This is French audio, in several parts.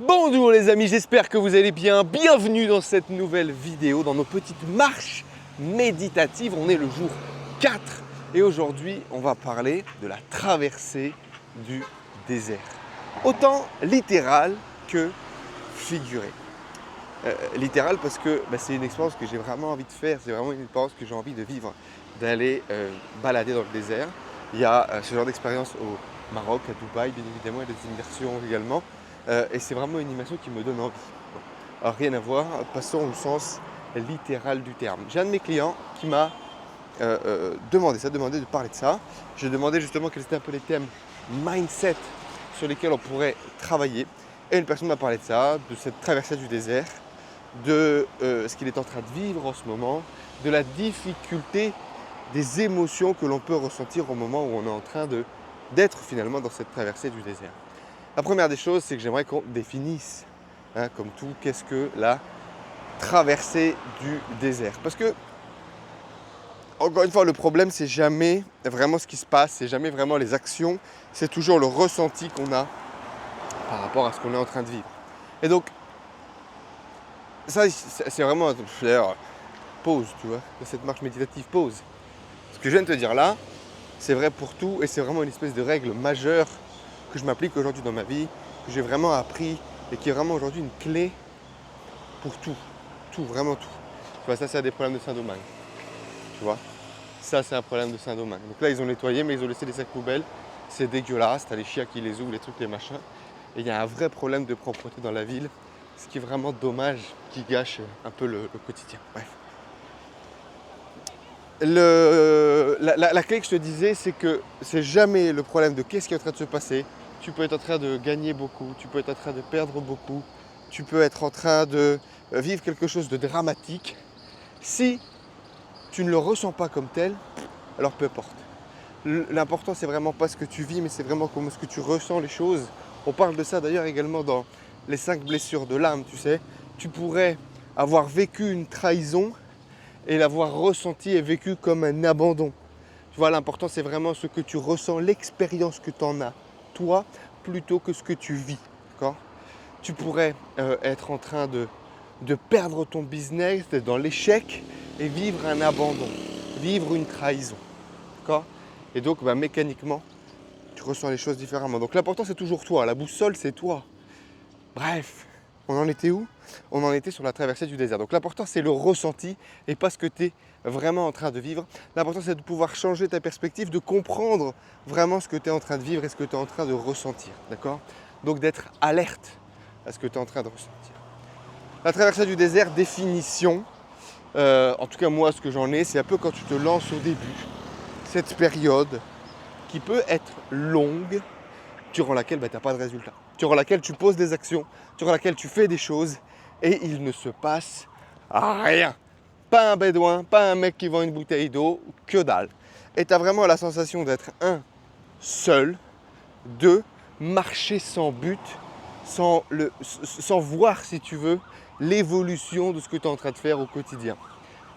Bonjour les amis, j'espère que vous allez bien. Bienvenue dans cette nouvelle vidéo, dans nos petites marches méditatives. On est le jour 4 et aujourd'hui on va parler de la traversée du désert. Autant littéral que figuré. Littéral parce que c'est une expérience que j'ai vraiment envie de faire, c'est vraiment une expérience que j'ai envie de vivre, d'aller balader dans le désert. Il y a ce genre d'expérience au Maroc, à Dubaï bien évidemment, il y a des immersions également. Et c'est vraiment une immersion qui me donne envie. Bon. Alors rien à voir, passons au sens littéral du terme. J'ai un de mes clients qui m'a demandé de parler de ça. J'ai demandé justement quels étaient un peu les thèmes mindset sur lesquels on pourrait travailler. Et une personne m'a parlé de ça, de cette traversée du désert, de ce qu'il est en train de vivre en ce moment, de la difficulté des émotions que l'on peut ressentir au moment où on est en train d'être finalement dans cette traversée du désert. La première des choses, c'est que j'aimerais qu'on définisse, comme tout, qu'est-ce que la traversée du désert. Parce que, encore une fois, le problème, c'est jamais vraiment ce qui se passe, c'est jamais vraiment les actions, c'est toujours le ressenti qu'on a par rapport à ce qu'on est en train de vivre. Et donc, ça, c'est vraiment, d'ailleurs, pause, tu vois, cette marche méditative, pause. Ce que je viens de te dire là, c'est vrai pour tout et c'est vraiment une espèce de règle majeure que je m'applique aujourd'hui dans ma vie, que j'ai vraiment appris et qui est vraiment aujourd'hui une clé pour tout, vraiment tout. Tu vois, ça c'est des problèmes de Saint-Domingue, tu vois. Ça c'est un problème de Saint-Domingue. Donc là ils ont nettoyé mais ils ont laissé des sacs poubelles, c'est dégueulasse, t'as les chiens qui les ouvrent, les trucs, les machins. Et il y a un vrai problème de propreté dans la ville, ce qui est vraiment dommage, qui gâche un peu le quotidien. Bref. La clé que je te disais, c'est que c'est jamais le problème de qu'est-ce qui est en train de se passer. Tu peux être en train de gagner beaucoup, tu peux être en train de perdre beaucoup, tu peux être en train de vivre quelque chose de dramatique. Si tu ne le ressens pas comme tel, alors peu importe. L'important, c'est vraiment pas ce que tu vis, mais c'est vraiment comment est-ce que tu ressens les choses. On parle de ça d'ailleurs également dans les 5 blessures de l'âme, tu sais. Tu pourrais avoir vécu une trahison et l'avoir ressenti et vécu comme un abandon. Tu vois, l'important, c'est vraiment ce que tu ressens, l'expérience que tu en as, toi, plutôt que ce que tu vis. D'accord ? Tu pourrais être en train de perdre ton business, d'être dans l'échec et vivre un abandon, vivre une trahison. D'accord ? Et donc, mécaniquement, tu ressens les choses différemment. Donc l'important, c'est toujours toi. La boussole, c'est toi. Bref, on en était où ? On en était sur la traversée du désert. Donc l'important, c'est le ressenti et pas ce que tu es vraiment en train de vivre. L'important, c'est de pouvoir changer ta perspective, de comprendre vraiment ce que tu es en train de vivre et ce que tu es en train de ressentir. D'accord ? Donc d'être alerte à ce que tu es en train de ressentir. La traversée du désert, définition, en tout cas moi, ce que j'en ai, c'est un peu quand tu te lances au début. Cette période qui peut être longue, durant laquelle tu n'as pas de résultat, durant laquelle tu poses des actions, durant laquelle tu fais des choses et il ne se passe rien. Pas un bédouin, pas un mec qui vend une bouteille d'eau, que dalle. Et tu as vraiment la sensation d'être seul, deux, marcher sans but, sans voir, si tu veux, l'évolution de ce que tu es en train de faire au quotidien.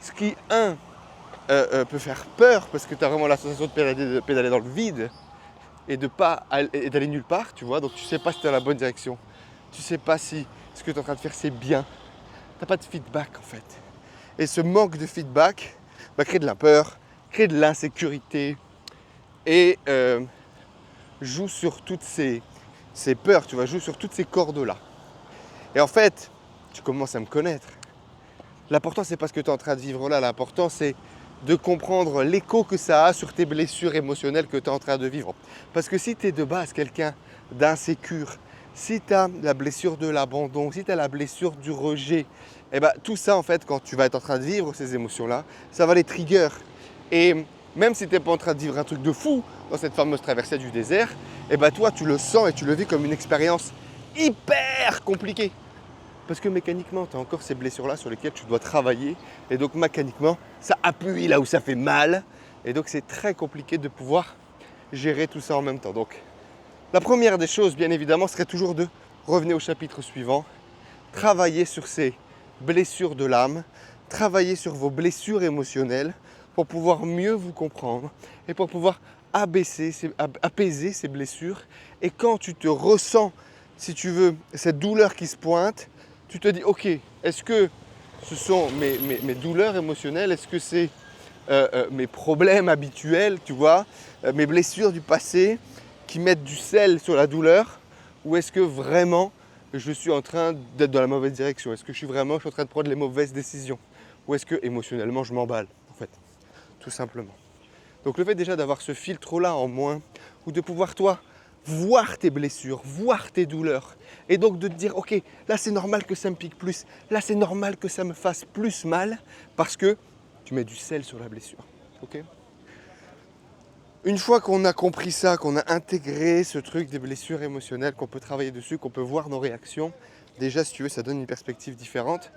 Ce qui, peut faire peur parce que tu as vraiment la sensation de pédaler dans le vide et d'aller nulle part, tu vois. Donc tu sais pas si tu es dans la bonne direction. Tu sais pas si ce que tu es en train de faire c'est bien. Tu n'as pas de feedback en fait. Et ce manque de feedback crée de la peur, crée de l'insécurité et joue sur toutes ces peurs, tu vois, joue sur toutes ces cordes-là. Et en fait, tu commences à me connaître. L'important, c'est pas ce que tu es en train de vivre là. L'important, c'est de comprendre l'écho que ça a sur tes blessures émotionnelles que tu es en train de vivre. Parce que si tu es de base quelqu'un d'insécure, si tu as la blessure de l'abandon, si tu as la blessure du rejet, tout ça, en fait, quand tu vas être en train de vivre ces émotions-là, ça va les trigger. Et même si tu n'es pas en train de vivre un truc de fou dans cette fameuse traversée du désert, toi, tu le sens et tu le vis comme une expérience hyper compliquée. Parce que mécaniquement, tu as encore ces blessures-là sur lesquelles tu dois travailler. Et donc mécaniquement, ça appuie là où ça fait mal. Et donc c'est très compliqué de pouvoir gérer tout ça en même temps. Donc la première des choses, bien évidemment, serait toujours de revenir au chapitre suivant. Travailler sur ces blessures de l'âme. Travailler sur vos blessures émotionnelles pour pouvoir mieux vous comprendre. Et pour pouvoir apaiser ces blessures. Et quand tu te ressens si tu veux, cette douleur qui se pointe, tu te dis, ok, est-ce que ce sont mes douleurs émotionnelles? Est-ce que c'est mes problèmes habituels, tu vois, mes blessures du passé qui mettent du sel sur la douleur? Ou est-ce que vraiment je suis en train d'être dans la mauvaise direction? Est-ce que je suis en train de prendre les mauvaises décisions? Ou est-ce que émotionnellement je m'emballe, en fait, tout simplement. Donc le fait déjà d'avoir ce filtre-là en moins, ou de pouvoir toi voir tes blessures, voir tes douleurs, et donc de te dire ok, là c'est normal que ça me pique plus, là c'est normal que ça me fasse plus mal, parce que tu mets du sel sur la blessure. Ok? Une fois qu'on a compris ça, qu'on a intégré ce truc des blessures émotionnelles, qu'on peut travailler dessus, qu'on peut voir nos réactions, déjà si tu veux ça donne une perspective différente.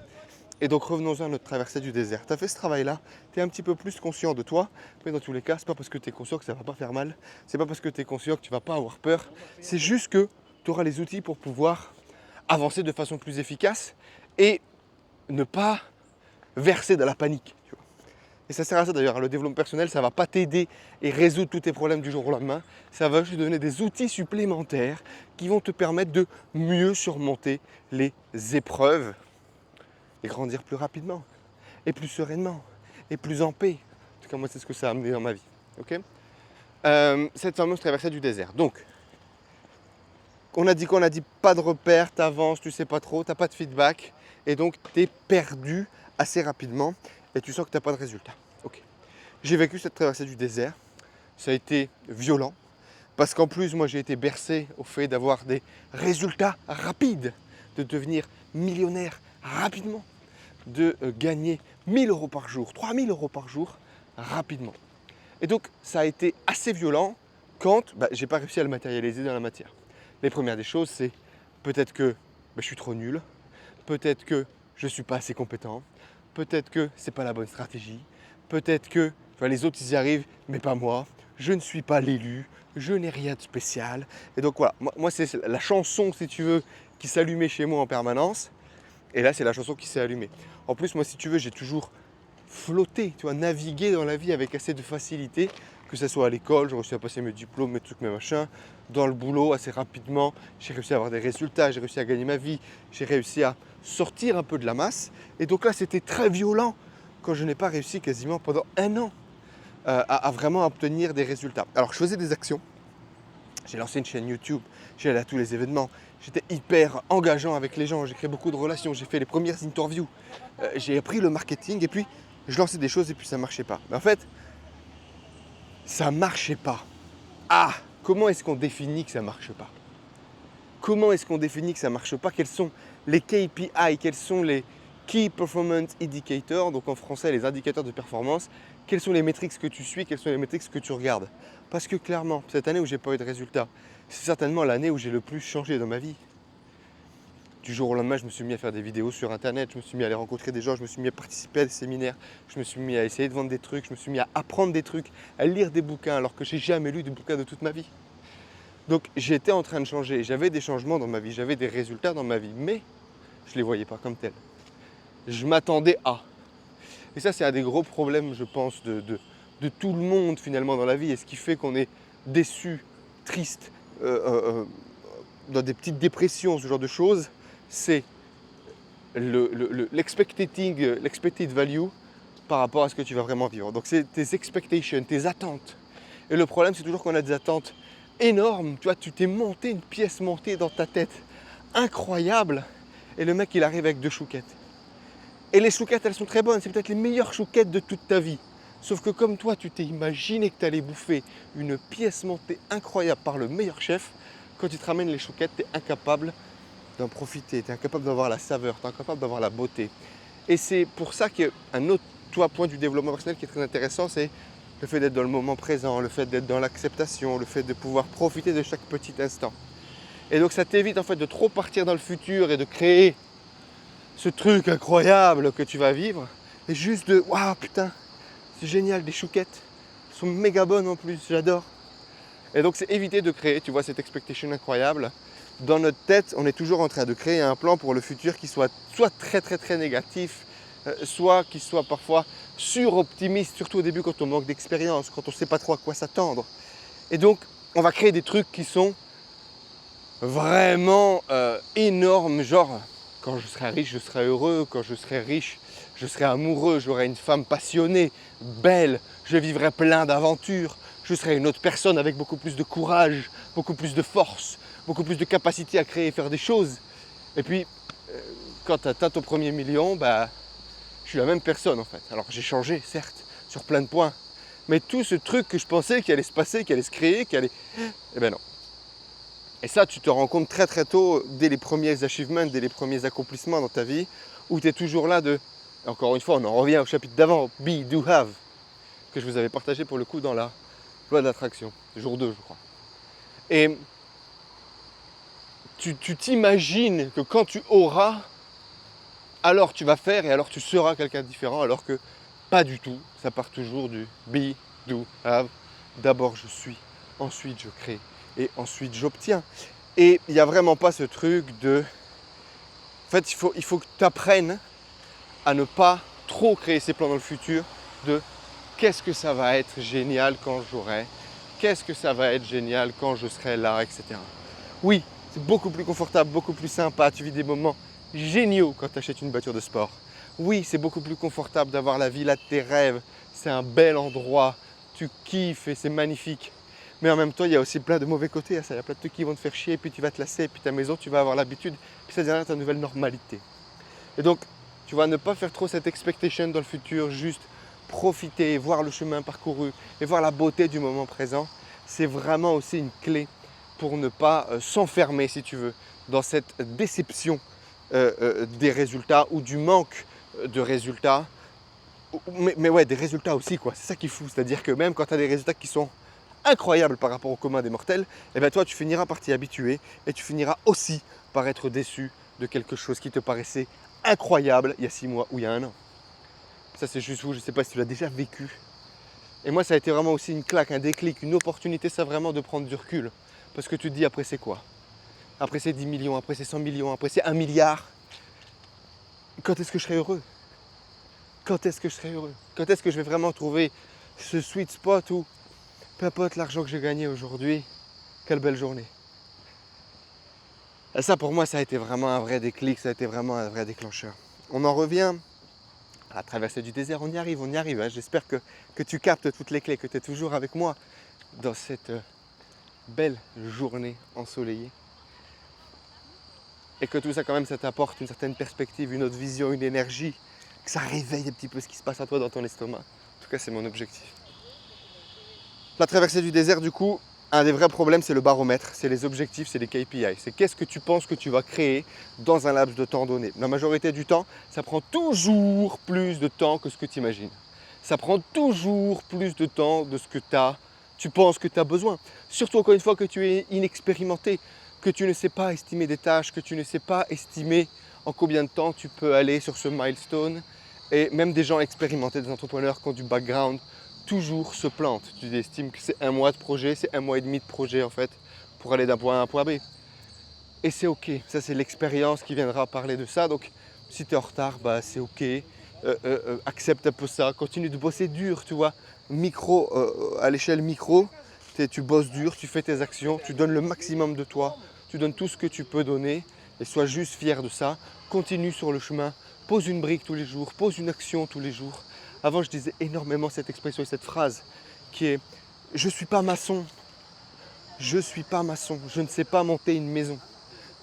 Et donc revenons-en à notre traversée du désert. Tu as fait ce travail-là, tu es un petit peu plus conscient de toi, mais dans tous les cas, c'est pas parce que tu es conscient que ça va pas faire mal, c'est pas parce que tu es conscient que tu vas pas avoir peur, c'est juste que tu auras les outils pour pouvoir avancer de façon plus efficace et ne pas verser dans la panique. Tu vois. Et ça sert à ça d'ailleurs, le développement personnel, ça ne va pas t'aider et résoudre tous tes problèmes du jour au lendemain, ça va juste te donner des outils supplémentaires qui vont te permettre de mieux surmonter les épreuves et grandir plus rapidement, et plus sereinement, et plus en paix. En tout cas, moi, c'est ce que ça a amené dans ma vie. Okay, cette fameuse traversée du désert. Donc, on a dit pas de repères, tu avances, tu sais pas trop, tu n'as pas de feedback, et donc tu es perdu assez rapidement, et tu sens que tu n'as pas de résultat. Okay. J'ai vécu cette traversée du désert, ça a été violent, parce qu'en plus, moi, j'ai été bercé au fait d'avoir des résultats rapides, de devenir millionnaire rapidement, de gagner 1000 euros par jour, 3000 euros par jour rapidement. Et donc ça a été assez violent quand j'ai pas réussi à le matérialiser dans la matière. Les premières des choses, c'est peut-être que je suis trop nul, peut-être que je suis pas assez compétent, peut-être que c'est pas la bonne stratégie, peut-être que les autres ils y arrivent, mais pas moi, je ne suis pas l'élu, je n'ai rien de spécial. Et donc voilà, moi c'est la chanson, si tu veux, qui s'allumait chez moi en permanence. Et là, c'est la chanson qui s'est allumée. En plus, moi, si tu veux, j'ai toujours flotté, tu vois, navigué dans la vie avec assez de facilité, que ce soit à l'école, j'ai réussi à passer mes diplômes, mes trucs, mes machins, dans le boulot assez rapidement, j'ai réussi à avoir des résultats, j'ai réussi à gagner ma vie, j'ai réussi à sortir un peu de la masse. Et donc là, c'était très violent quand je n'ai pas réussi quasiment pendant un an à vraiment obtenir des résultats. Alors, je faisais des actions. J'ai lancé une chaîne YouTube, j'ai allé à tous les événements, j'étais hyper engageant avec les gens, j'ai créé beaucoup de relations, j'ai fait les premières interviews, j'ai appris le marketing et puis je lançais des choses et puis ça ne marchait pas. Mais en fait, ça ne marchait pas. Ah, comment est-ce qu'on définit que ça ne marche pas? Comment est-ce qu'on définit que ça ne marche pas? Quels sont les KPI? Quels sont les Key Performance Indicators? Donc en français, les indicateurs de performance. Quelles sont les métriques que tu suis? Quelles sont les métriques que tu regardes? Parce que clairement, cette année où j'ai pas eu de résultats, c'est certainement l'année où j'ai le plus changé dans ma vie. Du jour au lendemain, je me suis mis à faire des vidéos sur internet, je me suis mis à aller rencontrer des gens, je me suis mis à participer à des séminaires, je me suis mis à essayer de vendre des trucs, je me suis mis à apprendre des trucs, à lire des bouquins alors que j'ai jamais lu de bouquins de toute ma vie. Donc j'étais en train de changer, j'avais des changements dans ma vie, j'avais des résultats dans ma vie, mais je ne les voyais pas comme tels. Je m'attendais à. Et ça, c'est un des gros problèmes, je pense, de tout le monde finalement dans la vie, et ce qui fait qu'on est déçu, triste, dans des petites dépressions, ce genre de choses, c'est l'expected value par rapport à ce que tu vas vraiment vivre. Donc c'est tes expectations, tes attentes. Et le problème, c'est toujours qu'on a des attentes énormes. Tu vois, tu t'es monté une pièce montée dans ta tête, incroyable, et le mec, il arrive avec 2 chouquettes. Et les chouquettes, elles sont très bonnes, c'est peut-être les meilleures chouquettes de toute ta vie. Sauf que comme toi, tu t'es imaginé que tu allais bouffer une pièce montée incroyable par le meilleur chef, quand il te ramène les chouquettes, tu es incapable d'en profiter, tu es incapable d'avoir la saveur, tu es incapable d'avoir la beauté. Et c'est pour ça qu'un autre point du développement personnel qui est très intéressant, c'est le fait d'être dans le moment présent, le fait d'être dans l'acceptation, le fait de pouvoir profiter de chaque petit instant. Et donc ça t'évite en fait de trop partir dans le futur et de créer ce truc incroyable que tu vas vivre, et juste de waouh putain, c'est génial, des chouquettes, elles sont méga bonnes en plus, j'adore. Et donc c'est éviter de créer, tu vois, cette expectation incroyable. Dans notre tête, on est toujours en train de créer un plan pour le futur qui soit très très très négatif, soit qui soit parfois suroptimiste, surtout au début quand on manque d'expérience, quand on ne sait pas trop à quoi s'attendre. Et donc on va créer des trucs qui sont vraiment énorme, genre quand je serai riche, je serai heureux, quand je serai riche, je serai amoureux, j'aurai une femme passionnée, belle, je vivrai plein d'aventures, je serai une autre personne avec beaucoup plus de courage, beaucoup plus de force, beaucoup plus de capacité à créer et faire des choses. Et puis, quand tu atteins ton premier million, bah, je suis la même personne en fait. Alors j'ai changé, certes, sur plein de points. Mais tout ce truc que je pensais qu'il allait se passer, qu'il allait se créer, qu'il allait... Eh ben non. Et ça, tu te rends compte très très tôt, dès les premiers achievements, dès les premiers accomplissements dans ta vie, où tu es toujours là de... Encore une fois, on en revient au chapitre d'avant, be, do, have, que je vous avais partagé pour le coup dans la loi de l'attraction, jour 2 je crois. Et tu t'imagines que quand tu auras, alors tu vas faire et alors tu seras quelqu'un de différent, alors que pas du tout. Ça part toujours du be, do, have. D'abord je suis, ensuite je crée et ensuite j'obtiens. Et il n'y a vraiment pas ce truc de... En fait, il faut que tu apprennes à ne pas trop créer ses plans dans le futur de qu'est-ce que ça va être génial quand j'aurai, qu'est-ce que ça va être génial quand je serai là, etc. Oui, c'est beaucoup plus confortable, beaucoup plus sympa, tu vis des moments géniaux quand tu achètes une voiture de sport. Oui, c'est beaucoup plus confortable d'avoir la villa de tes rêves, c'est un bel endroit, tu kiffes et c'est magnifique. Mais en même temps, il y a aussi plein de mauvais côtés à ça. Il y a plein de trucs qui vont te faire chier, puis tu vas te lasser, puis ta maison, tu vas avoir l'habitude, puis ça devient ta nouvelle normalité. Et donc, tu vas ne pas faire trop cette expectation dans le futur, juste profiter, voir le chemin parcouru et voir la beauté du moment présent. C'est vraiment aussi une clé pour ne pas s'enfermer, si tu veux, dans cette déception des résultats ou du manque de résultats. Mais ouais, des résultats aussi, quoi. C'est ça qui est fou. C'est-à-dire que même quand tu as des résultats qui sont incroyables par rapport au commun des mortels, eh bien toi, tu finiras par t'y habituer et tu finiras aussi par être déçu de quelque chose qui te paraissait incroyable il y a 6 mois ou il y a 1 an. Ça, c'est juste vous, je ne sais pas si tu l'as déjà vécu. Et moi, ça a été vraiment aussi une claque, un déclic, une opportunité, ça vraiment de prendre du recul. Parce que tu te dis, après c'est quoi? Après c'est 10 millions, après c'est 100 millions, après c'est 1 milliard. Quand est-ce que je serai heureux? Quand est-ce que je serai heureux? Quand est-ce que je vais vraiment trouver ce sweet spot où, peu importe l'argent que j'ai gagné aujourd'hui, quelle belle journée. Et ça, pour moi, ça a été vraiment un vrai déclic, ça a été vraiment un vrai déclencheur. On en revient à la traversée du désert, on y arrive, on y arrive. Hein. J'espère que tu captes toutes les clés, que tu es toujours avec moi dans cette belle journée ensoleillée. Et que tout ça, quand même, ça t'apporte une certaine perspective, une autre vision, une énergie, que ça réveille un petit peu ce qui se passe à toi dans ton estomac. En tout cas, c'est mon objectif. La traversée du désert, du coup, un des vrais problèmes, c'est le baromètre, c'est les objectifs, c'est les KPI. C'est qu'est-ce que tu penses que tu vas créer dans un laps de temps donné. La majorité du temps, ça prend toujours plus de temps que ce que tu imagines. Ça prend toujours plus de temps de ce que tu penses que tu as besoin. Surtout, encore une fois, que tu es inexpérimenté, que tu ne sais pas estimer des tâches, que tu ne sais pas estimer en combien de temps tu peux aller sur ce milestone. Et même des gens expérimentés, des entrepreneurs qui ont du background, toujours se plantent. Tu estimes que c'est 1 mois de projet, c'est 1 mois et demi de projet en fait, pour aller d'un point A à un point B. Et c'est ok, ça c'est l'expérience qui viendra parler de ça. Donc si tu es en retard, bah, c'est ok. Accepte un peu ça, continue de bosser dur, tu vois. Micro, à l'échelle micro, tu bosses dur, tu fais tes actions, tu donnes le maximum de toi, tu donnes tout ce que tu peux donner et sois juste fier de ça. Continue sur le chemin, pose une brique tous les jours, pose une action tous les jours. Avant, je disais énormément cette expression et cette phrase qui est « Je ne suis pas maçon, je ne suis pas maçon, je ne sais pas monter une maison.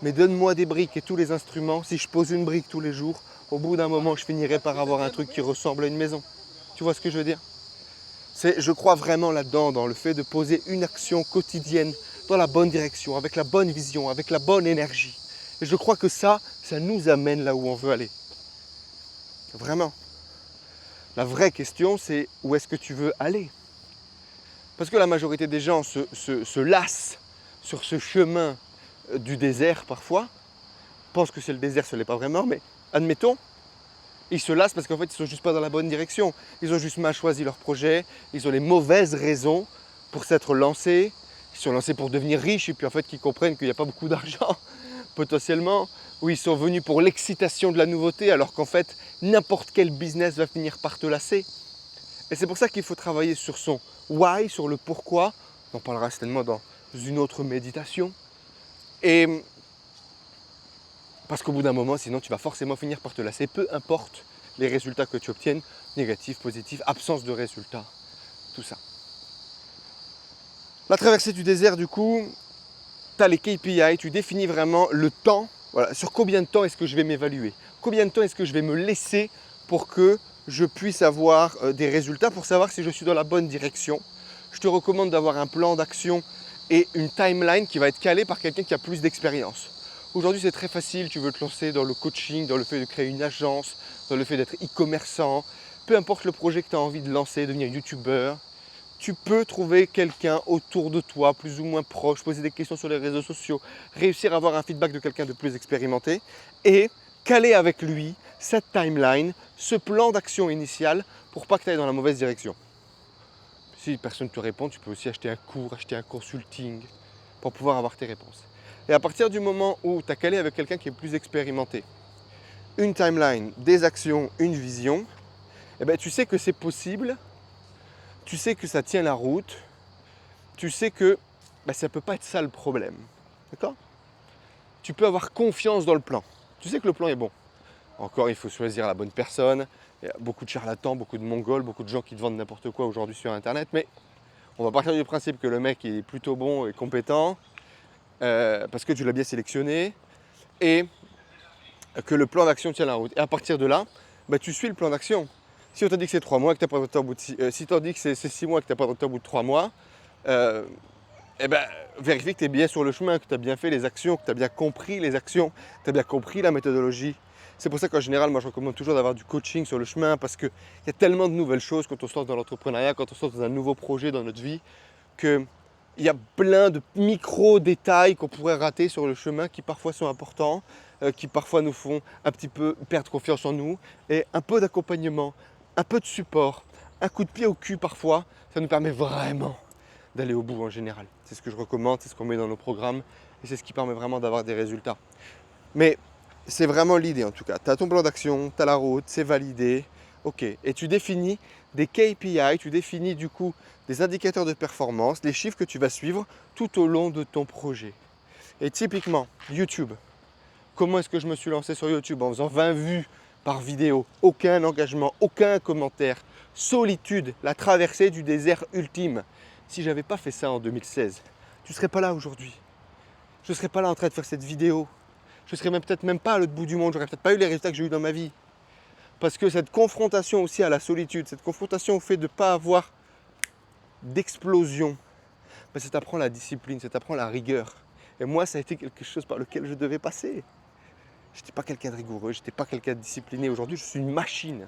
Mais donne-moi des briques et tous les instruments, si je pose une brique tous les jours, au bout d'un moment, je finirai par avoir un truc qui ressemble à une maison. » Tu vois ce que je veux dire? Je crois vraiment là-dedans, dans le fait de poser une action quotidienne dans la bonne direction, avec la bonne vision, avec la bonne énergie. Et je crois que ça nous amène là où on veut aller. Vraiment. La vraie question, c'est où est-ce que tu veux aller? Parce que la majorité des gens se lassent sur ce chemin du désert parfois, pensent que c'est le désert, ce n'est pas vraiment, mais admettons, ils se lassent parce qu'en fait, ils ne sont juste pas dans la bonne direction. Ils ont juste mal choisi leur projet, ils ont les mauvaises raisons pour s'être lancés, ils sont lancés pour devenir riches et puis en fait, ils comprennent qu'il n'y a pas beaucoup d'argent potentiellement, ou ils sont venus pour l'excitation de la nouveauté alors qu'en fait, n'importe quel business va finir par te lasser. Et c'est pour ça qu'il faut travailler sur son why, sur le pourquoi. On en parlera certainement dans une autre méditation. Et parce qu'au bout d'un moment, sinon tu vas forcément finir par te lasser, peu importe les résultats que tu obtiennes, négatifs, positifs, absence de résultats, tout ça. La traversée du désert, du coup, tu as les KPI, tu définis vraiment le temps, voilà, sur combien de temps est-ce que je vais m'évaluer, combien de temps est-ce que je vais me laisser pour que je puisse avoir des résultats, pour savoir si je suis dans la bonne direction. Je te recommande d'avoir un plan d'action et une timeline qui va être calée par quelqu'un qui a plus d'expérience. Aujourd'hui, c'est très facile, tu veux te lancer dans le coaching, dans le fait de créer une agence, dans le fait d'être e-commerçant, peu importe le projet que tu as envie de lancer, devenir youtubeur, tu peux trouver quelqu'un autour de toi, plus ou moins proche, poser des questions sur les réseaux sociaux, réussir à avoir un feedback de quelqu'un de plus expérimenté et caler avec lui cette timeline, ce plan d'action initial pour pas que tu ailles dans la mauvaise direction. Si personne ne te répond, tu peux aussi acheter un cours, acheter un consulting pour pouvoir avoir tes réponses. Et à partir du moment où tu as calé avec quelqu'un qui est plus expérimenté, une timeline, des actions, une vision, eh ben, tu sais que c'est possible, tu sais que ça tient la route, tu sais que ça ne peut pas être ça le problème. D'accord ? Tu peux avoir confiance dans le plan. Tu sais que le plan est bon. Encore, il faut choisir la bonne personne. Il y a beaucoup de charlatans, beaucoup de mongols, beaucoup de gens qui te vendent n'importe quoi aujourd'hui sur Internet. Mais on va partir du principe que le mec est plutôt bon et compétent parce que tu l'as bien sélectionné et que le plan d'action tient la route. Et à partir de là, tu suis le plan d'action. Si on t'a dit que c'est 3 mois, que tu n'as pas de résultat au bout de 6, si on t'a dit que c'est 6 mois, que tu n'as pas de résultat au bout de 3 mois, vérifie que tu es bien sur le chemin, que tu as bien fait les actions, que tu as bien compris les actions, que tu as bien compris la méthodologie. C'est pour ça qu'en général, moi je recommande toujours d'avoir du coaching sur le chemin parce qu'il y a tellement de nouvelles choses quand on se lance dans l'entrepreneuriat, quand on se lance dans un nouveau projet dans notre vie, qu'il y a plein de micro-détails qu'on pourrait rater sur le chemin qui parfois sont importants, qui parfois nous font un petit peu perdre confiance en nous. Et un peu d'accompagnement, un peu de support, un coup de pied au cul parfois, ça nous permet vraiment d'aller au bout en général. C'est ce que je recommande, c'est ce qu'on met dans nos programmes et c'est ce qui permet vraiment d'avoir des résultats. Mais c'est vraiment l'idée en tout cas. Tu as ton plan d'action, tu as la route, c'est validé, ok. Et tu définis des KPI, tu définis du coup des indicateurs de performance, les chiffres que tu vas suivre tout au long de ton projet. Et typiquement, YouTube. Comment est-ce que je me suis lancé sur YouTube en faisant 20 vues par vidéo, aucun engagement, aucun commentaire, solitude, la traversée du désert ultime. Si je n'avais pas fait ça en 2016, tu ne serais pas là aujourd'hui. Je ne serais pas là en train de faire cette vidéo. Je ne serais peut-être même pas à l'autre bout du monde. Je n'aurais peut-être pas eu les résultats que j'ai eu dans ma vie. Parce que cette confrontation aussi à la solitude, cette confrontation au fait de ne pas avoir d'explosion, ça t'apprend la discipline, ça t'apprend la rigueur. Et moi, ça a été quelque chose par lequel je devais passer. Je n'étais pas quelqu'un de rigoureux, je n'étais pas quelqu'un de discipliné. Aujourd'hui, je suis une machine.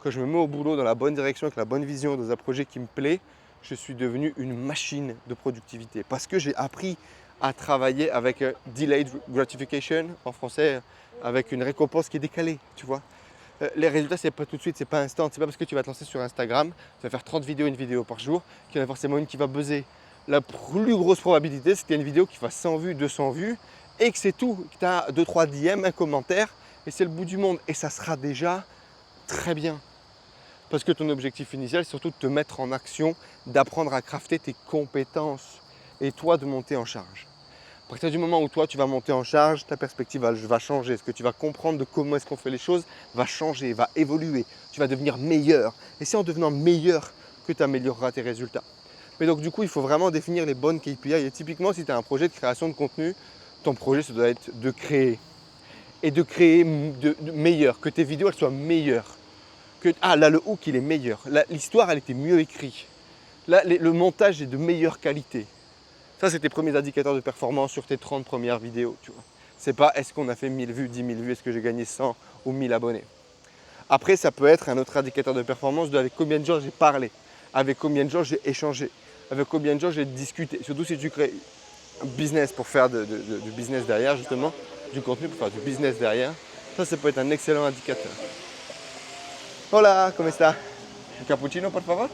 Quand je me mets au boulot dans la bonne direction, avec la bonne vision, dans un projet qui me plaît, je suis devenu une machine de productivité. Parce que j'ai appris à travailler avec delayed gratification, en français, avec une récompense qui est décalée, tu vois. Les résultats, c'est pas tout de suite, c'est pas instant. C'est pas parce que tu vas te lancer sur Instagram, tu vas faire 30 vidéos, une vidéo par jour, qu'il y en a forcément une qui va buzzer. La plus grosse probabilité, c'est qu'il y a une vidéo qui fasse 100 vues, 200 vues, et que c'est tout, que tu as 2-3 DM, un commentaire, et c'est le bout du monde. Et ça sera déjà très bien. Parce que ton objectif initial, c'est surtout de te mettre en action, d'apprendre à crafter tes compétences, et toi de monter en charge. À partir du moment où toi tu vas monter en charge, ta perspective va changer. Ce que tu vas comprendre de comment est-ce qu'on fait les choses va changer, va évoluer. Tu vas devenir meilleur. Et c'est en devenant meilleur que tu amélioreras tes résultats. Mais donc du coup, il faut vraiment définir les bonnes KPI. Et typiquement, si tu as un projet de création de contenu, ton projet, ça doit être de créer. Et de créer de meilleur, que tes vidéos elles soient meilleures. Là, le hook, il est meilleur. L'histoire, elle était mieux écrite. Là, le montage est de meilleure qualité. Ça, c'est tes premiers indicateurs de performance sur tes 30 premières vidéos. Tu vois. C'est pas est-ce qu'on a fait 1000 vues, 10 000 vues, est-ce que j'ai gagné 100 ou 1000 abonnés. Après, ça peut être un autre indicateur de performance de avec combien de gens j'ai parlé, avec combien de gens j'ai échangé, avec combien de gens j'ai discuté. Surtout si tu crées un business pour faire du business derrière, justement, du contenu pour faire du business derrière. Ça peut être un excellent indicateur. Hola, ¿cómo está? Un cappuccino, por favor?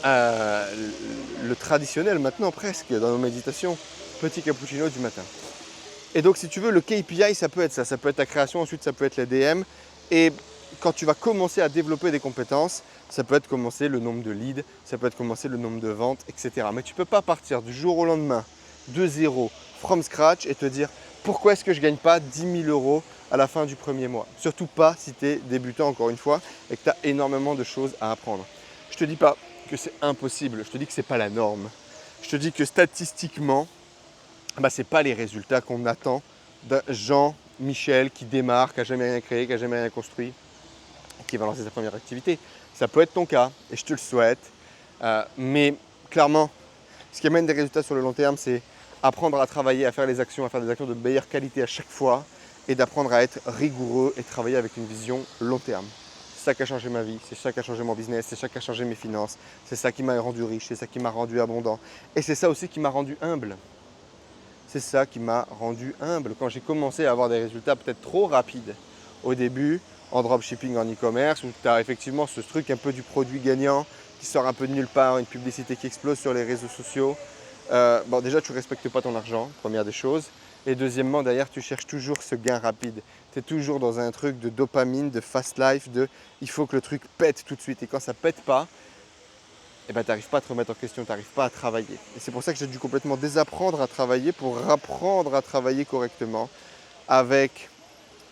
Le traditionnel maintenant presque dans nos méditations, petit cappuccino du matin. Et donc si tu veux, le KPI, ça peut être ta création, ensuite ça peut être les DM. Et quand tu vas commencer à développer des compétences, ça peut être commencer le nombre de leads, ça peut être commencer le nombre de ventes, etc. Mais tu ne peux pas partir du jour au lendemain de zéro, from scratch, et te dire pourquoi est-ce que je ne gagne pas 10 000 euros à la fin du premier mois. Surtout pas si tu es débutant, encore une fois, et que tu as énormément de choses à apprendre. Je ne te dis pas que c'est impossible, je te dis que ce n'est pas la norme. Je te dis que statistiquement, ce n'est pas les résultats qu'on attend d'un Jean-Michel qui démarre, qui n'a jamais rien créé, qui n'a jamais rien construit, qui va lancer sa première activité. Ça peut être ton cas, et je te le souhaite. Mais clairement, ce qui amène des résultats sur le long terme, c'est apprendre à travailler, à faire des actions de meilleure qualité à chaque fois, et d'apprendre à être rigoureux et travailler avec une vision long terme. C'est ça qui a changé ma vie, c'est ça qui a changé mon business, c'est ça qui a changé mes finances, c'est ça qui m'a rendu riche, c'est ça qui m'a rendu abondant. Et c'est ça aussi qui m'a rendu humble. C'est ça qui m'a rendu humble. Quand j'ai commencé à avoir des résultats peut-être trop rapides au début, en dropshipping, en e-commerce, où tu as effectivement ce truc un peu du produit gagnant qui sort un peu de nulle part, une publicité qui explose sur les réseaux sociaux. Déjà, tu ne respectes pas ton argent, première des choses. Et deuxièmement, derrière, tu cherches toujours ce gain rapide. Tu es toujours dans un truc de dopamine, de fast life, de il faut que le truc pète tout de suite. Et quand ça ne pète pas, tu n'arrives pas à te remettre en question, tu n'arrives pas à travailler. Et c'est pour ça que j'ai dû complètement désapprendre à travailler pour apprendre à travailler correctement avec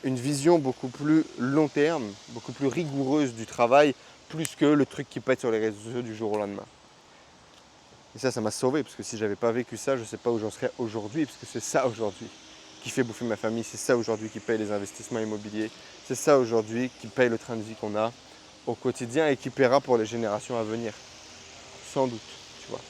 une vision beaucoup plus long terme, beaucoup plus rigoureuse du travail, plus que le truc qui pète sur les réseaux sociaux du jour au lendemain. Et ça m'a sauvé, parce que si je n'avais pas vécu ça, je ne sais pas où j'en serais aujourd'hui, parce que c'est ça aujourd'hui qui fait bouffer ma famille, c'est ça aujourd'hui qui paye les investissements immobiliers, c'est ça aujourd'hui qui paye le train de vie qu'on a au quotidien et qui paiera pour les générations à venir. Sans doute, tu vois.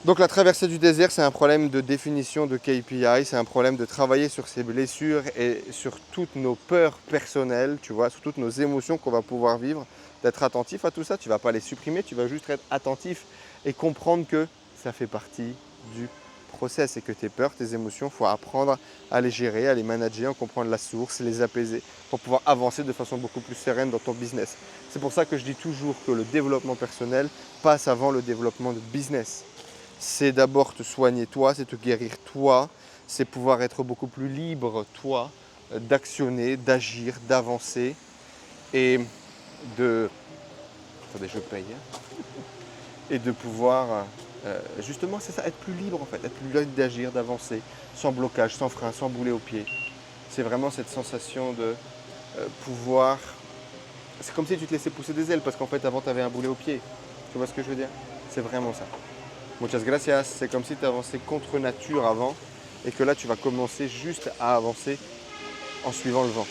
Donc la traversée du désert, c'est un problème de définition de KPI, c'est un problème de travailler sur ses blessures et sur toutes nos peurs personnelles, tu vois, sur toutes nos émotions qu'on va pouvoir vivre, d'être attentif à tout ça. Tu ne vas pas les supprimer, tu vas juste être attentif et comprendre que ça fait partie du process et que tes peurs, tes émotions, il faut apprendre à les gérer, à les manager, en comprendre la source, les apaiser pour pouvoir avancer de façon beaucoup plus sereine dans ton business. C'est pour ça que je dis toujours que le développement personnel passe avant le développement de business. C'est d'abord te soigner toi, c'est te guérir toi, c'est pouvoir être beaucoup plus libre toi, d'actionner, d'agir, d'avancer et de... Attendez, je paye. Et de pouvoir, justement, c'est ça, être plus libre en fait, être plus libre d'agir, d'avancer, sans blocage, sans frein, sans boulet au pied. C'est vraiment cette sensation de pouvoir... C'est comme si tu te laissais pousser des ailes, parce qu'en fait, avant, tu avais un boulet au pied. Tu vois ce que je veux dire? C'est vraiment ça. Muchas gracias. C'est comme si tu avançais contre nature avant, et que là, tu vas commencer juste à avancer en suivant le vent.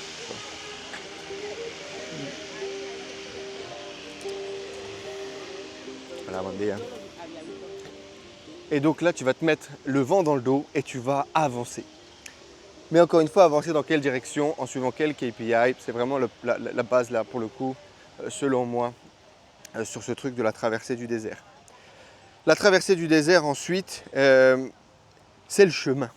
Voilà, bon dia. Et donc là, tu vas te mettre le vent dans le dos et tu vas avancer. Mais encore une fois, avancer dans quelle direction, en suivant quel KPI, c'est vraiment la base là, pour le coup, selon moi, sur ce truc de la traversée du désert. La traversée du désert, ensuite, c'est le chemin.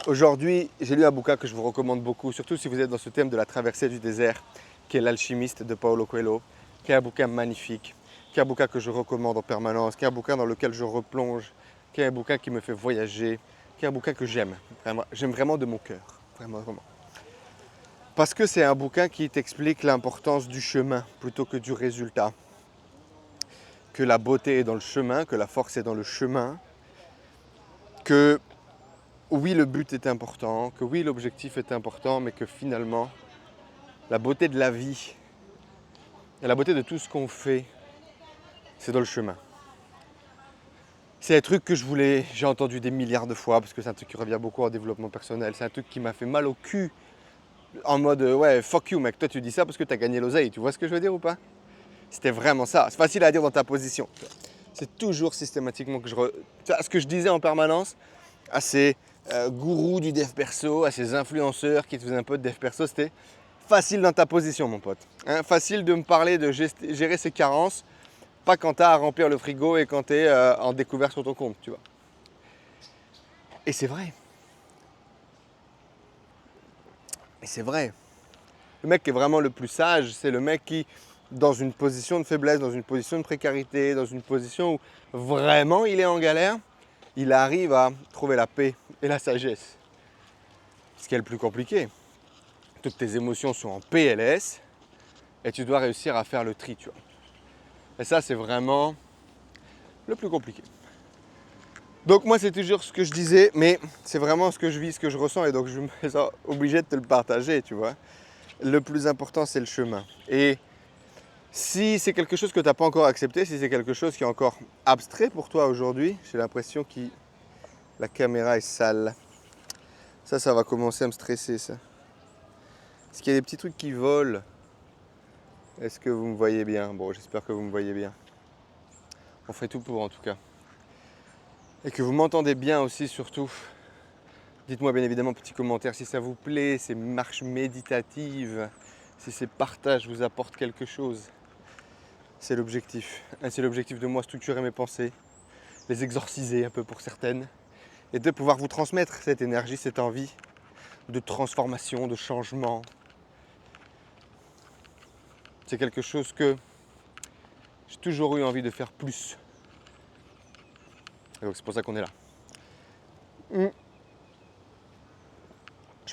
Aujourd'hui, j'ai lu un bouquin que je vous recommande beaucoup, surtout si vous êtes dans ce thème de la traversée du désert, qui est L'Alchimiste de Paulo Coelho, qui est un bouquin magnifique, qui est un bouquin que je recommande en permanence, qui est un bouquin dans lequel je replonge, qui est un bouquin qui me fait voyager, qui est un bouquin que j'aime. J'aime vraiment de mon cœur, vraiment, vraiment. Parce que c'est un bouquin qui t'explique l'importance du chemin plutôt que du résultat. Que la beauté est dans le chemin, que la force est dans le chemin, que oui, le but est important, que oui, l'objectif est important, mais que finalement, la beauté de la vie et la beauté de tout ce qu'on fait, c'est dans le chemin. C'est un truc que j'ai entendu des milliards de fois, parce que c'est un truc qui revient beaucoup en développement personnel. C'est un truc qui m'a fait mal au cul, en mode ouais, fuck you mec, toi tu dis ça parce que tu as gagné l'oseille, tu vois ce que je veux dire ou pas? C'était vraiment ça. C'est facile à dire dans ta position. C'est toujours systématiquement que ce que je disais en permanence à ces gourous du dev perso, à ces influenceurs qui te faisaient un peu de dev perso, c'était facile dans ta position mon pote. Hein, facile de me parler de gérer ses carences, pas quand tu as à remplir le frigo et quand tu es en découvert sur ton compte, tu vois. Et c'est vrai. Et c'est vrai. Le mec qui est vraiment le plus sage, c'est le mec qui, dans une position de faiblesse, dans une position de précarité, dans une position où vraiment il est en galère, il arrive à trouver la paix et la sagesse. Ce qui est le plus compliqué. Toutes tes émotions sont en PLS, et tu dois réussir à faire le tri, tu vois. Et ça, c'est vraiment le plus compliqué. Donc moi, c'est toujours ce que je disais, mais c'est vraiment ce que je vis, ce que je ressens, et donc je me sens obligé de te le partager, tu vois. Le plus important, c'est le chemin. Et si c'est quelque chose que tu n'as pas encore accepté, si c'est quelque chose qui est encore abstrait pour toi aujourd'hui, j'ai l'impression que la caméra est sale. Ça va commencer à me stresser, ça. Est-ce qu'il y a des petits trucs qui volent? Est-ce que vous me voyez bien? Bon, j'espère que vous me voyez bien. On fait tout pour, en tout cas. Et que vous m'entendez bien aussi, surtout. Dites-moi bien évidemment, petit commentaire, si ça vous plaît, ces marches méditatives, si ces partages vous apportent quelque chose. C'est l'objectif. C'est l'objectif de moi, structurer mes pensées, les exorciser un peu pour certaines, et de pouvoir vous transmettre cette énergie, cette envie de transformation, de changement. C'est quelque chose que j'ai toujours eu envie de faire plus. Et donc c'est pour ça qu'on est là. Je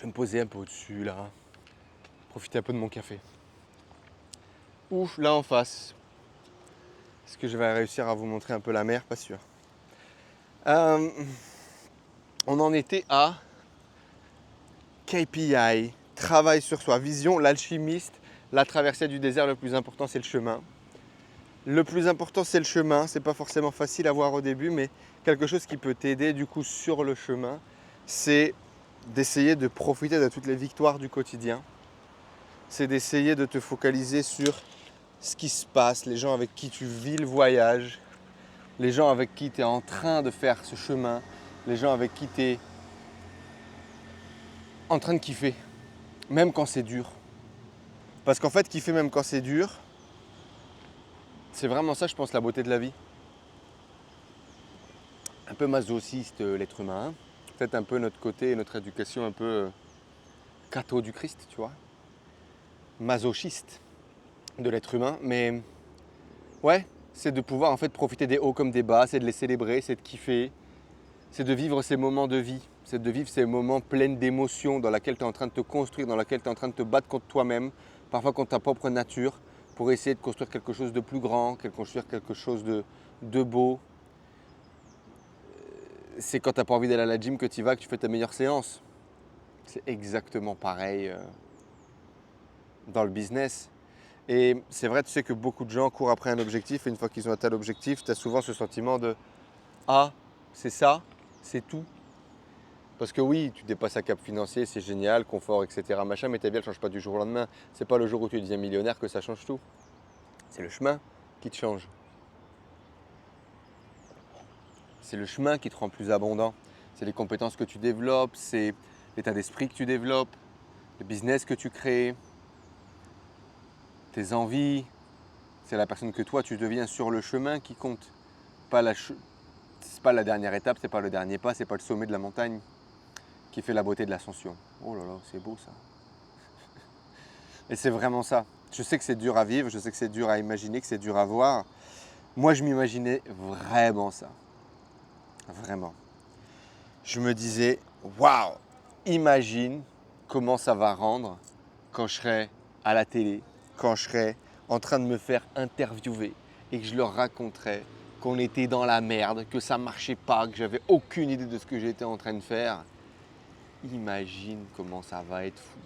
vais me poser un peu au-dessus là, profiter un peu de mon café. Ouf, là en face. Est-ce que je vais réussir à vous montrer un peu la mer? Pas sûr. On en était à KPI, travail sur soi, vision, l'alchimiste, la traversée du désert, le plus important c'est le chemin. Le plus important c'est le chemin, c'est pas forcément facile à voir au début, mais quelque chose qui peut t'aider du coup sur le chemin, c'est d'essayer de profiter de toutes les victoires du quotidien. C'est d'essayer de te focaliser sur ce qui se passe, les gens avec qui tu vis le voyage, les gens avec qui tu es en train de faire ce chemin, les gens avec qui tu es en train de kiffer, même quand c'est dur. Parce qu'en fait, kiffer même quand c'est dur, c'est vraiment ça, je pense, la beauté de la vie. Un peu masochiste, l'être humain. Hein. Peut-être un peu notre côté, notre éducation un peu catho du Christ, tu vois. Masochiste de l'être humain. Mais ouais, c'est de pouvoir en fait profiter des hauts comme des bas, c'est de les célébrer, c'est de kiffer, c'est de vivre ces moments de vie, c'est de vivre ces moments pleins d'émotions dans lesquels tu es en train de te construire, dans lesquels tu es en train de te battre contre toi-même, parfois contre ta propre nature, pour essayer de construire quelque chose de plus grand, de construire quelque chose de beau. C'est quand tu n'as pas envie d'aller à la gym que tu y vas, que tu fais ta meilleure séance. C'est exactement pareil dans le business. Et c'est vrai, tu sais que beaucoup de gens courent après un objectif et une fois qu'ils ont atteint l'objectif, tu as souvent ce sentiment de « Ah, c'est ça, c'est tout ». Parce que oui, tu dépasses un cap financier, c'est génial, confort, etc. Machin, mais ta vie ne change pas du jour au lendemain. C'est pas le jour où tu deviens millionnaire que ça change tout. C'est le chemin qui te change. C'est le chemin qui te rend plus abondant. C'est les compétences que tu développes, c'est l'état d'esprit que tu développes, le business que tu crées, tes envies. C'est la personne que toi tu deviens sur le chemin qui compte. C'est pas la dernière étape, c'est pas le dernier pas, c'est pas le sommet de la montagne qui fait la beauté de l'ascension. Oh là là, c'est beau ça. Et c'est vraiment ça. Je sais que c'est dur à vivre, je sais que c'est dur à imaginer, que c'est dur à voir. Moi, je m'imaginais vraiment ça. Vraiment. Je me disais, waouh, imagine comment ça va rendre quand je serai à la télé, quand je serai en train de me faire interviewer et que je leur raconterai qu'on était dans la merde, que ça marchait pas, que j'avais aucune idée de ce que j'étais en train de faire. Imagine comment ça va être fou.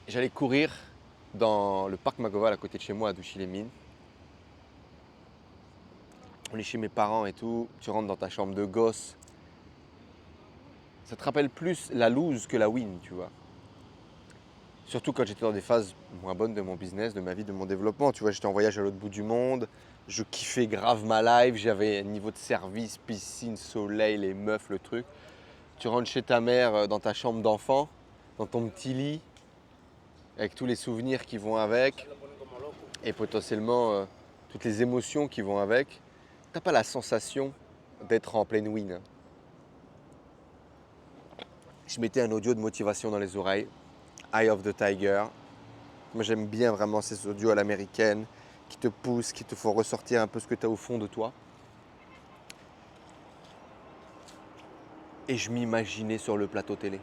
J'allais courir dans le parc Magoval à côté de chez moi à Douchy-les-Mines. On est chez mes parents et tout, tu rentres dans ta chambre de gosse. Ça te rappelle plus la lose que la win, tu vois. Surtout quand j'étais dans des phases moins bonnes de mon business, de ma vie, de mon développement. Tu vois, j'étais en voyage à l'autre bout du monde, je kiffais grave ma life, j'avais un niveau de service, piscine, soleil, les meufs, le truc. Tu rentres chez ta mère dans ta chambre d'enfant, dans ton petit lit, avec tous les souvenirs qui vont avec, et potentiellement toutes les émotions qui vont avec. T'as pas la sensation d'être en pleine win. Je mettais un audio de motivation dans les oreilles, Eye of the Tiger. Moi j'aime bien vraiment ces audios à l'américaine qui te poussent, qui te font ressortir un peu ce que tu as au fond de toi. Et je m'imaginais sur le plateau télé.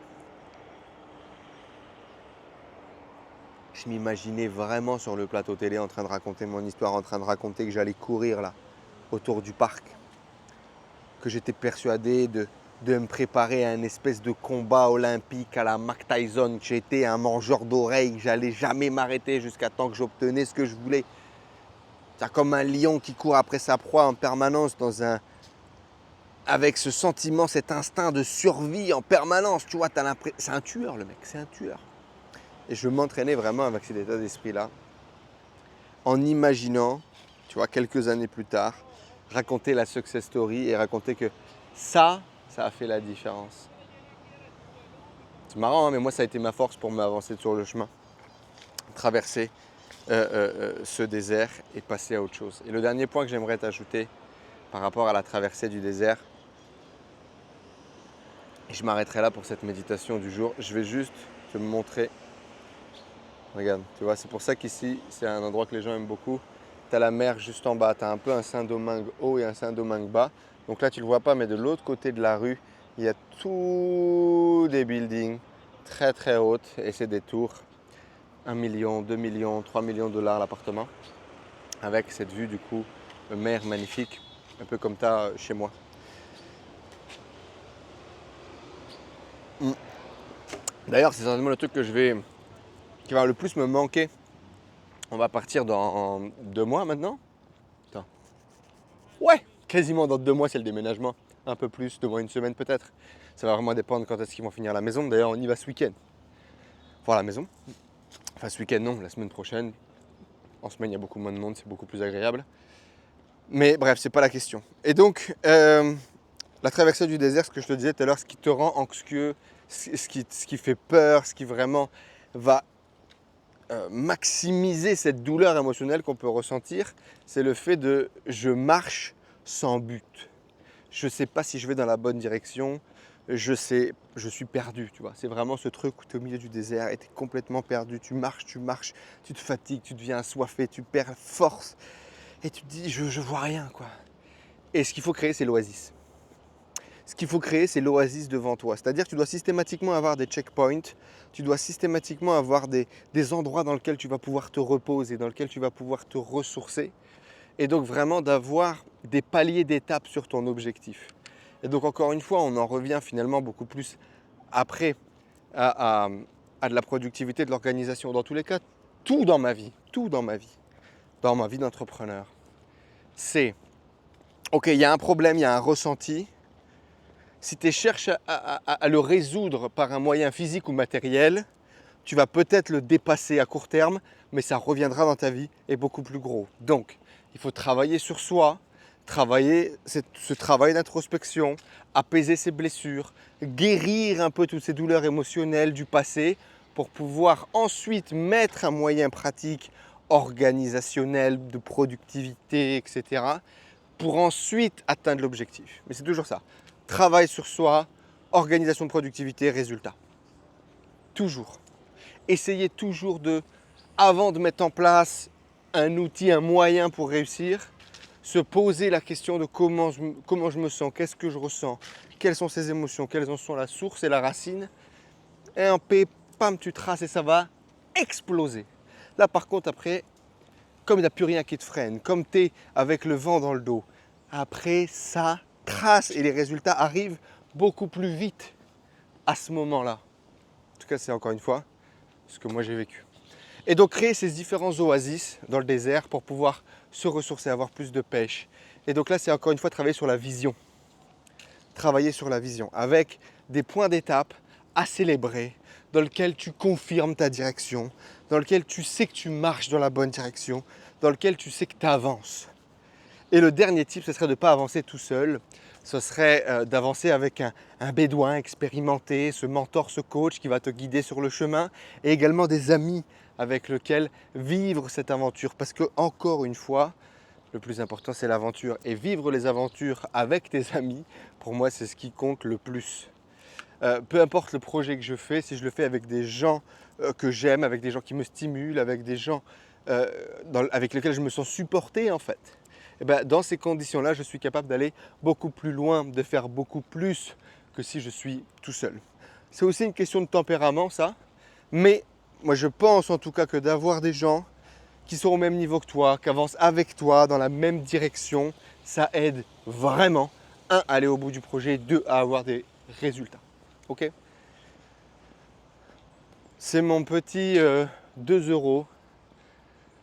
je m'imaginais vraiment sur le plateau télé en train de raconter mon histoire, en train de raconter que j'allais courir là, autour du parc, que j'étais persuadé de me préparer à une espèce de combat olympique à la Mike Tyson, que j'étais un mangeur d'oreilles, que j'allais jamais m'arrêter jusqu'à temps que j'obtenais ce que je voulais. C'est comme un lion qui court après sa proie en permanence avec ce sentiment, cet instinct de survie en permanence. Tu vois, c'est un tueur le mec, c'est un tueur. Et je m'entraînais vraiment avec cet état d'esprit-là, en imaginant, tu vois, quelques années plus tard, raconter la success story et raconter que ça a fait la différence. C'est marrant, hein, mais moi, ça a été ma force pour m'avancer sur le chemin. Traverser ce désert et passer à autre chose. Et le dernier point que j'aimerais t'ajouter par rapport à la traversée du désert, et je m'arrêterai là pour cette méditation du jour, je vais juste te montrer. Regarde, tu vois, c'est pour ça qu'ici, c'est un endroit que les gens aiment beaucoup. Tu as la mer juste en bas, tu as un peu un Saint-Domingue haut et un Saint-Domingue bas. Donc là, tu ne le vois pas, mais de l'autre côté de la rue, il y a tous des buildings très très hautes et c'est des tours. 1 million, 2 millions, 3 millions de dollars l'appartement. Avec cette vue du coup, mer magnifique, un peu comme tu as chez moi. D'ailleurs, c'est certainement le truc qui va le plus me manquer. On va partir dans 2 mois maintenant. Attends. Ouais, quasiment dans 2 mois, c'est le déménagement. Un peu plus, 2 mois, une semaine peut-être. Ça va vraiment dépendre quand est-ce qu'ils vont finir la maison. D'ailleurs, on y va ce week-end. Voir la maison. Enfin, ce week-end, non, la semaine prochaine. En semaine, il y a beaucoup moins de monde, c'est beaucoup plus agréable. Mais bref, c'est pas la question. Et donc, la traversée du désert, ce que je te disais tout à l'heure, ce qui te rend anxieux, ce qui fait peur, ce qui vraiment va maximiser cette douleur émotionnelle qu'on peut ressentir, c'est le fait de je marche sans but. Je ne sais pas si je vais dans la bonne direction, je suis perdu, tu vois. C'est vraiment ce truc où tu es au milieu du désert et tu es complètement perdu. Tu marches, tu te fatigues, tu deviens assoiffé, tu perds force et tu te dis je vois rien, quoi. Et ce qu'il faut créer, c'est l'oasis. Ce qu'il faut créer, c'est l'oasis devant toi. C'est-à-dire que tu dois systématiquement avoir des checkpoints, tu dois systématiquement avoir des endroits dans lesquels tu vas pouvoir te reposer, dans lesquels tu vas pouvoir te ressourcer. Et donc vraiment d'avoir des paliers d'étapes sur ton objectif. Et donc encore une fois, on en revient finalement beaucoup plus après à de la productivité, de l'organisation. Dans tous les cas, tout dans ma vie d'entrepreneur, c'est, ok, il y a un problème, il y a un ressenti. Si tu cherches à le résoudre par un moyen physique ou matériel, tu vas peut-être le dépasser à court terme, mais ça reviendra dans ta vie et beaucoup plus gros. Donc, il faut travailler sur soi, ce travail d'introspection, apaiser ses blessures, guérir un peu toutes ces douleurs émotionnelles du passé pour pouvoir ensuite mettre un moyen pratique organisationnel, de productivité, etc. pour ensuite atteindre l'objectif. Mais c'est toujours ça. Travail sur soi, organisation de productivité, résultat. Toujours. Essayez toujours avant de mettre en place un outil, un moyen pour réussir, se poser la question de comment je me sens, qu'est-ce que je ressens, quelles sont ces émotions, quelles en sont la source et la racine. Et en paix, pam, tu traces et ça va exploser. Là par contre après, comme il n'y a plus rien qui te freine, comme tu es avec le vent dans le dos, après ça trace et les résultats arrivent beaucoup plus vite à ce moment-là. En tout cas, c'est encore une fois ce que moi j'ai vécu. Et donc créer ces différents oasis dans le désert pour pouvoir se ressourcer, avoir plus de pêche. Et donc là, c'est encore une fois travailler sur la vision. Travailler sur la vision avec des points d'étape à célébrer, dans lequel tu confirmes ta direction, dans lequel tu sais que tu marches dans la bonne direction, dans lequel tu sais que tu avances. Et le dernier type, ce serait de ne pas avancer tout seul, ce serait d'avancer avec un bédouin expérimenté, ce mentor, ce coach qui va te guider sur le chemin, et également des amis avec lesquels vivre cette aventure. Parce que, encore une fois, le plus important, c'est l'aventure. Et vivre les aventures avec tes amis, pour moi, c'est ce qui compte le plus. Peu importe le projet que je fais, si je le fais avec des gens que j'aime, avec des gens qui me stimulent, avec des gens avec lesquels je me sens supporté en fait, et ben, dans ces conditions-là, je suis capable d'aller beaucoup plus loin, de faire beaucoup plus que si je suis tout seul. C'est aussi une question de tempérament ça, mais moi je pense en tout cas que d'avoir des gens qui sont au même niveau que toi, qui avancent avec toi dans la même direction, ça aide vraiment, un, à aller au bout du projet, deux, à avoir des résultats. Ok? C'est mon petit 2 euros.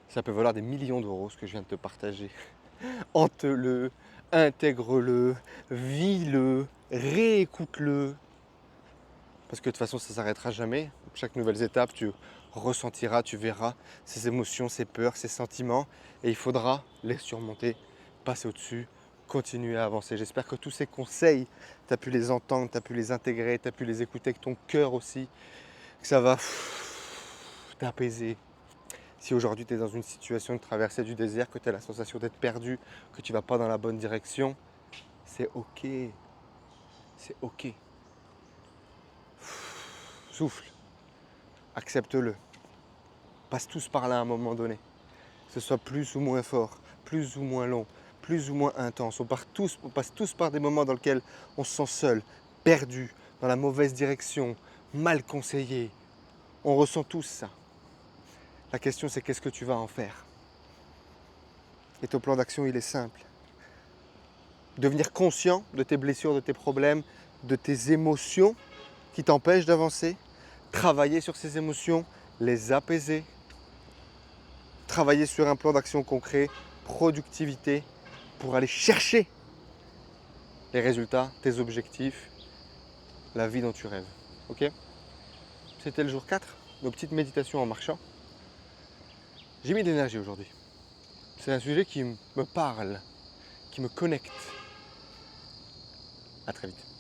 Ça peut valoir des millions d'euros ce que je viens de te partager. Hante-le, intègre-le, vis-le, réécoute-le. Parce que de toute façon, ça ne s'arrêtera jamais. Chaque nouvelle étape, tu ressentiras, tu verras ces émotions, ces peurs, ces sentiments. Et il faudra les surmonter, passer au-dessus, continuer à avancer. J'espère que tous ces conseils, tu as pu les entendre, tu as pu les intégrer, tu as pu les écouter avec ton cœur aussi. Que ça va t'apaiser. Si aujourd'hui tu es dans une situation de traversée du désert, que tu as la sensation d'être perdu, que tu ne vas pas dans la bonne direction, c'est ok. C'est ok. Souffle. Accepte-le. Passe tous par là à un moment donné. Que ce soit plus ou moins fort, plus ou moins long, plus ou moins intense. On passe tous par des moments dans lesquels on se sent seul, perdu, dans la mauvaise direction, mal conseillé. On ressent tous ça. La question c'est qu'est-ce que tu vas en faire? Et ton plan d'action il est simple. Devenir conscient de tes blessures, de tes problèmes, de tes émotions qui t'empêchent d'avancer. Travailler sur ces émotions, les apaiser. Travailler sur un plan d'action concret, productivité, pour aller chercher les résultats, tes objectifs, la vie dont tu rêves. Ok? C'était le jour 4, nos petites méditations en marchant. J'ai mis de l'énergie aujourd'hui. C'est un sujet qui me parle, qui me connecte. À très vite.